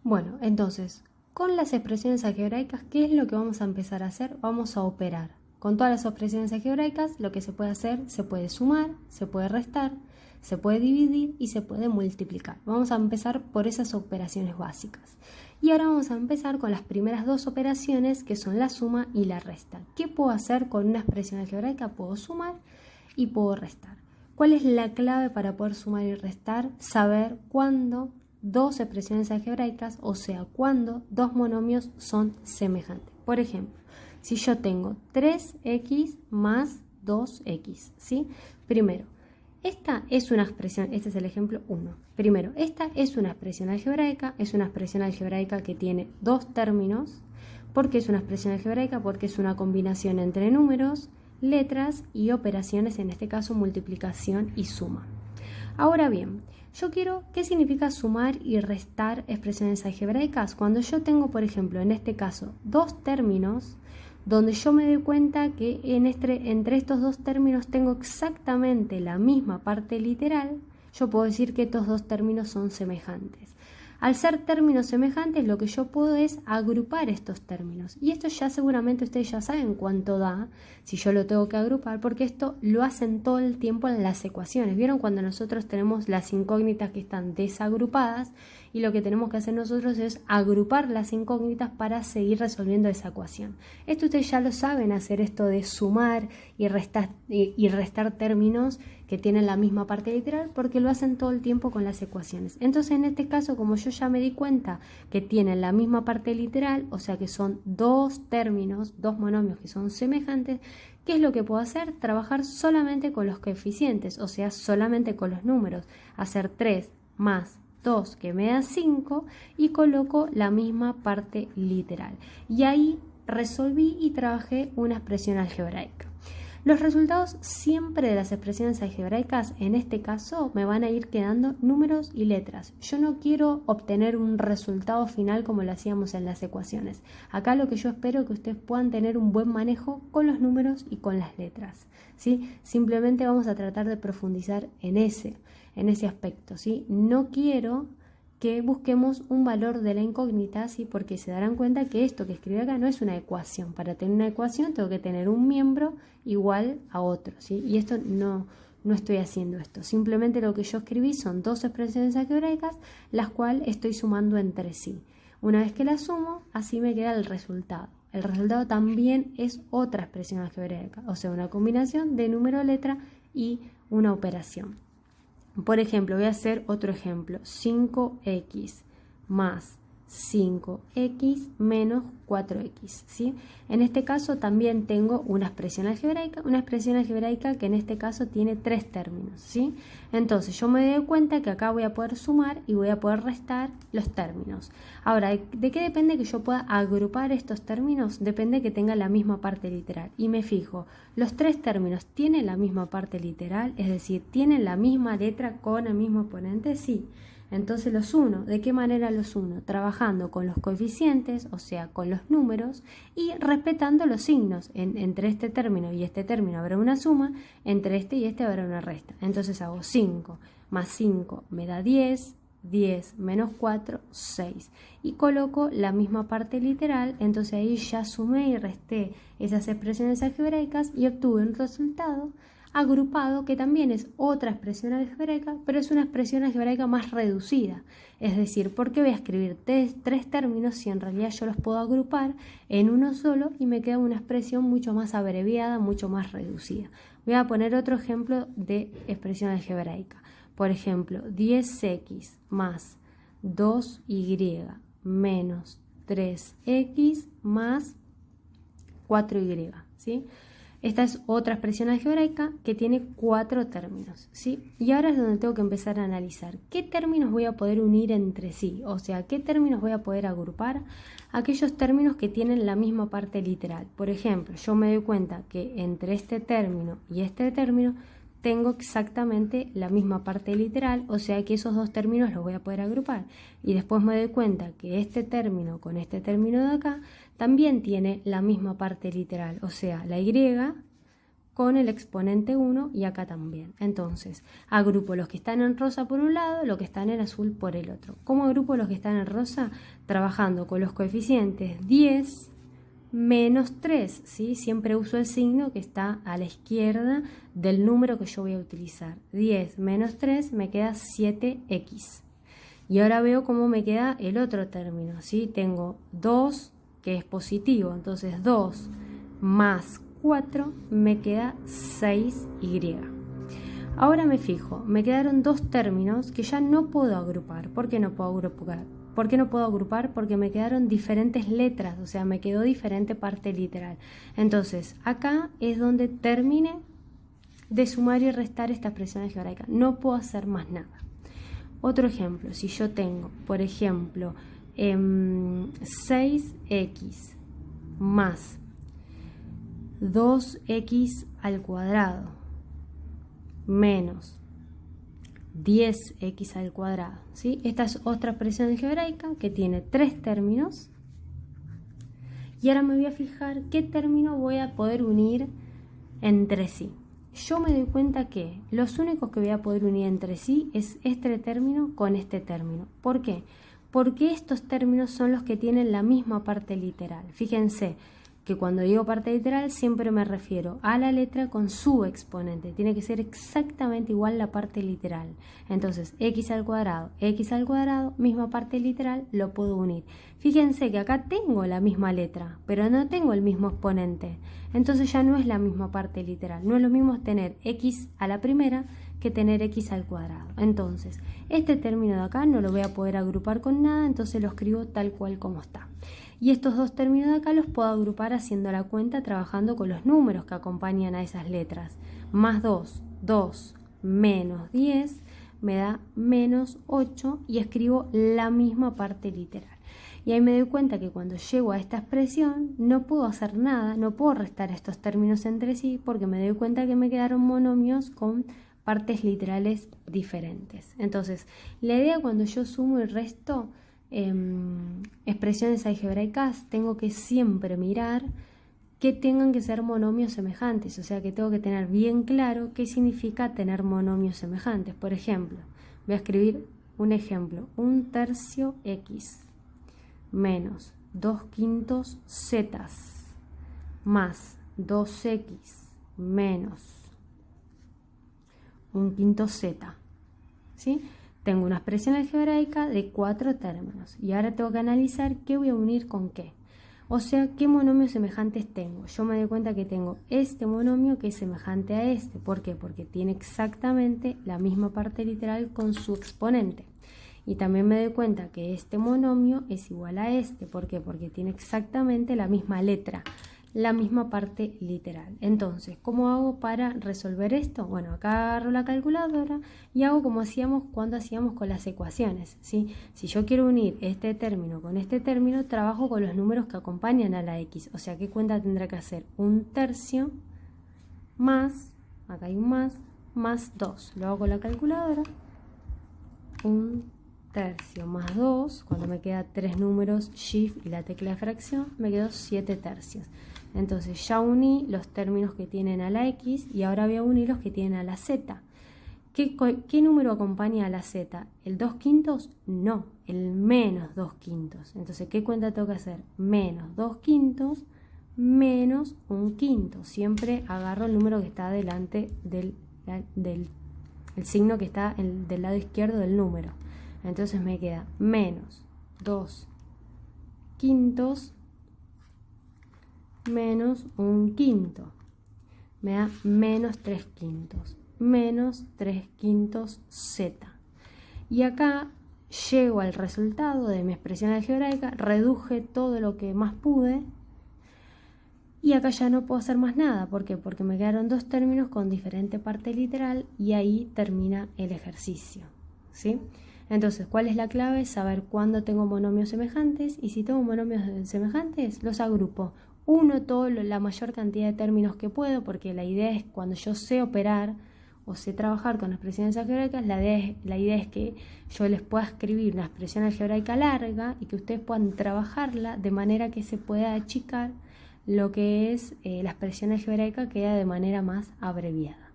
Bueno, entonces, con las expresiones algebraicas, ¿qué es lo que vamos a empezar a hacer? Vamos a operar. Con todas las expresiones algebraicas, lo que se puede hacer, se puede sumar, se puede restar, se puede dividir y se puede multiplicar. Vamos a empezar por esas operaciones básicas. Y ahora vamos a empezar con las primeras dos operaciones, que son la suma y la resta. ¿Qué puedo hacer con una expresión algebraica? Puedo sumar y puedo restar. ¿Cuál es la clave para poder sumar y restar? Saber cuándo dos expresiones algebraicas, o sea, cuando dos monomios son semejantes. Por ejemplo, si yo tengo 3x más 2x, ¿sí? Primero, esta es una expresión, este es el ejemplo 1. Primero, esta es una expresión algebraica que tiene dos términos. ¿Por qué es una expresión algebraica? Porque es una combinación entre números, letras y operaciones, en este caso multiplicación y suma. Ahora bien, yo quiero, ¿qué significa sumar y restar expresiones algebraicas? Cuando yo tengo, por ejemplo, en este caso, dos términos, donde yo me doy cuenta que entre estos dos términos tengo exactamente la misma parte literal, yo puedo decir que estos dos términos son semejantes. Al ser términos semejantes, lo que yo puedo es agrupar estos términos. Y esto ya seguramente ustedes ya saben cuánto da si yo lo tengo que agrupar, porque esto lo hacen todo el tiempo en las ecuaciones. ¿Vieron cuando nosotros tenemos las incógnitas que están desagrupadas? Y lo que tenemos que hacer nosotros es agrupar las incógnitas para seguir resolviendo esa ecuación. Esto ustedes ya lo saben hacer, esto de sumar y restar términos que tienen la misma parte literal, porque lo hacen todo el tiempo con las ecuaciones. Entonces, en este caso, como yo ya me di cuenta que tienen la misma parte literal, o sea que son dos términos, dos monomios que son semejantes, ¿qué es lo que puedo hacer? Trabajar solamente con los coeficientes, o sea, solamente con los números. Hacer 3 más 2, que me da 5, y coloco la misma parte literal. Y ahí resolví y trabajé una expresión algebraica. Los resultados siempre de las expresiones algebraicas, en este caso, me van a ir quedando números y letras. Yo no quiero obtener un resultado final como lo hacíamos en las ecuaciones. Acá lo que yo espero es que ustedes puedan tener un buen manejo con los números y con las letras, ¿sí? Simplemente vamos a tratar de profundizar en ese aspecto, ¿sí? No quiero que busquemos un valor de la incógnita, ¿sí? Porque se darán cuenta que esto que escribí acá no es una ecuación. Para tener una ecuación tengo que tener un miembro igual a otro, ¿sí? Y esto no estoy haciendo esto. Simplemente lo que yo escribí son dos expresiones algebraicas, las cuales estoy sumando entre sí. Una vez que las sumo, así me queda el resultado. El resultado también es otra expresión algebraica, o sea, una combinación de número-letra y una operación. Por ejemplo, voy a hacer otro ejemplo. 5x más 5x menos 4x, ¿sí? En este caso también tengo una expresión algebraica que en este caso tiene tres términos, ¿sí? Entonces yo me doy cuenta que acá voy a poder sumar y voy a poder restar los términos. Ahora, ¿de qué depende que yo pueda agrupar estos términos? Depende que tenga la misma parte literal. Y me fijo, los tres términos tienen la misma parte literal, es decir, tienen la misma letra con el mismo exponente, sí. Entonces los uno, ¿de qué manera los uno? Trabajando con los coeficientes, o sea, con los números, y respetando los signos. Entre este término y este término habrá una suma, entre este y este habrá una resta. Entonces hago 5 más 5 me da 10, 10 menos 4, 6. Y coloco la misma parte literal, entonces ahí ya sumé y resté esas expresiones algebraicas y obtuve un resultado agrupado, que también es otra expresión algebraica, pero es una expresión algebraica más reducida. Es decir, ¿por qué voy a escribir tres términos si en realidad yo los puedo agrupar en uno solo y me queda una expresión mucho más abreviada, mucho más reducida? Voy a poner otro ejemplo de expresión algebraica. Por ejemplo, 10x más 2y menos 3x más 4y, ¿sí? Esta es otra expresión algebraica que tiene 4 términos, ¿sí? Y ahora es donde tengo que empezar a analizar qué términos voy a poder unir entre sí, o sea, qué términos voy a poder agrupar. Aquellos términos que tienen la misma parte literal. Por ejemplo, yo me doy cuenta que entre este término y este término tengo exactamente la misma parte literal, o sea que esos dos términos los voy a poder agrupar. Y después me doy cuenta que este término con este término de acá también tiene la misma parte literal, o sea, la y con el exponente 1 y acá también. Entonces, agrupo los que están en rosa por un lado, los que están en azul por el otro. ¿Cómo agrupo los que están en rosa? Trabajando con los coeficientes 10 menos 3, ¿sí? Siempre uso el signo que está a la izquierda del número que yo voy a utilizar. 10 menos 3 me queda 7x. Y ahora veo cómo me queda el otro término, ¿sí? Tengo 2 que es positivo, entonces 2 más 4 me queda 6y. Ahora me fijo, me quedaron dos términos que ya no puedo agrupar. ¿Por qué no puedo agrupar? ¿Por qué no puedo agrupar? Porque me quedaron diferentes letras, o sea, me quedó diferente parte literal. Entonces, acá es donde termine de sumar y restar esta expresión algebraica. No puedo hacer más nada. Otro ejemplo, si yo tengo, por ejemplo, 6x más 2x al cuadrado menos 10x al cuadrado, ¿sí? Esta es otra expresión algebraica que tiene tres términos. Y ahora me voy a fijar qué término voy a poder unir entre sí. Yo me doy cuenta que los únicos que voy a poder unir entre sí es este término con este término. ¿Por qué? Porque estos términos son los que tienen la misma parte literal. Fíjense que cuando digo parte literal siempre me refiero a la letra con su exponente. Tiene que ser exactamente igual la parte literal. Entonces, x al cuadrado, misma parte literal, lo puedo unir. Fíjense que acá tengo la misma letra, pero no tengo el mismo exponente. Entonces ya no es la misma parte literal. No es lo mismo tener x a la primera que tener x al cuadrado. Entonces, este término de acá no lo voy a poder agrupar con nada, entonces lo escribo tal cual como está. Y estos dos términos de acá los puedo agrupar haciendo la cuenta, trabajando con los números que acompañan a esas letras. Más 2, 2 menos 10 me da menos 8 y escribo la misma parte literal. Y ahí me doy cuenta que cuando llego a esta expresión no puedo hacer nada, no puedo restar estos términos entre sí porque me doy cuenta que me quedaron monomios con partes literales diferentes. Entonces, la idea cuando yo sumo y resto expresiones algebraicas, tengo que siempre mirar que tengan que ser monomios semejantes, o sea que tengo que tener bien claro qué significa tener monomios semejantes. Por ejemplo, voy a escribir un ejemplo: 1/3 x menos 2/5 z más 2x menos 1/5 z, ¿sí? Tengo una expresión algebraica de 4 términos y ahora tengo que analizar qué voy a unir con qué. O sea, qué monomios semejantes tengo. Yo me doy cuenta que tengo este monomio que es semejante a este. ¿Por qué? Porque tiene exactamente la misma parte literal con su exponente. Y también me doy cuenta que este monomio es igual a este. ¿Por qué? Porque tiene exactamente la misma letra, la misma parte literal. Entonces, ¿cómo hago para resolver esto? Bueno, acá agarro la calculadora y hago como hacíamos cuando hacíamos con las ecuaciones, ¿sí? Si yo quiero unir este término con este término, trabajo con los números que acompañan a la x. O sea, ¿qué cuenta tendrá que hacer? 1/3 más, acá hay un más 2. Lo hago con la calculadora. 1/3 más 2, cuando me queda 3 números, shift y la tecla de fracción, me quedó 7/3. Entonces ya uní los términos que tienen a la x y ahora voy a unir los que tienen a la z. ¿Qué número acompaña a la z? ¿El 2/5? No, el menos 2/5. Entonces, ¿qué cuenta tengo que hacer? Menos 2/5 menos 1/5. Siempre agarro el número que está delante del el signo que está del lado izquierdo del número. Entonces me queda menos 2/5 menos 1/5. Me da menos 3/5. Menos 3/5 z. Y acá llego al resultado de mi expresión algebraica, reduje todo lo que más pude. Y acá ya no puedo hacer más nada. ¿Por qué? Porque me quedaron dos términos con diferente parte literal y ahí termina el ejercicio, ¿sí? Entonces, ¿cuál es la clave? Saber cuándo tengo monomios semejantes, y si tengo monomios semejantes, los agrupo. Uno la mayor cantidad de términos que puedo, porque la idea es cuando yo sé operar o sé trabajar con expresiones algebraicas, la idea es que yo les pueda escribir una expresión algebraica larga y que ustedes puedan trabajarla de manera que se pueda achicar lo que es la expresión algebraica queda de manera más abreviada.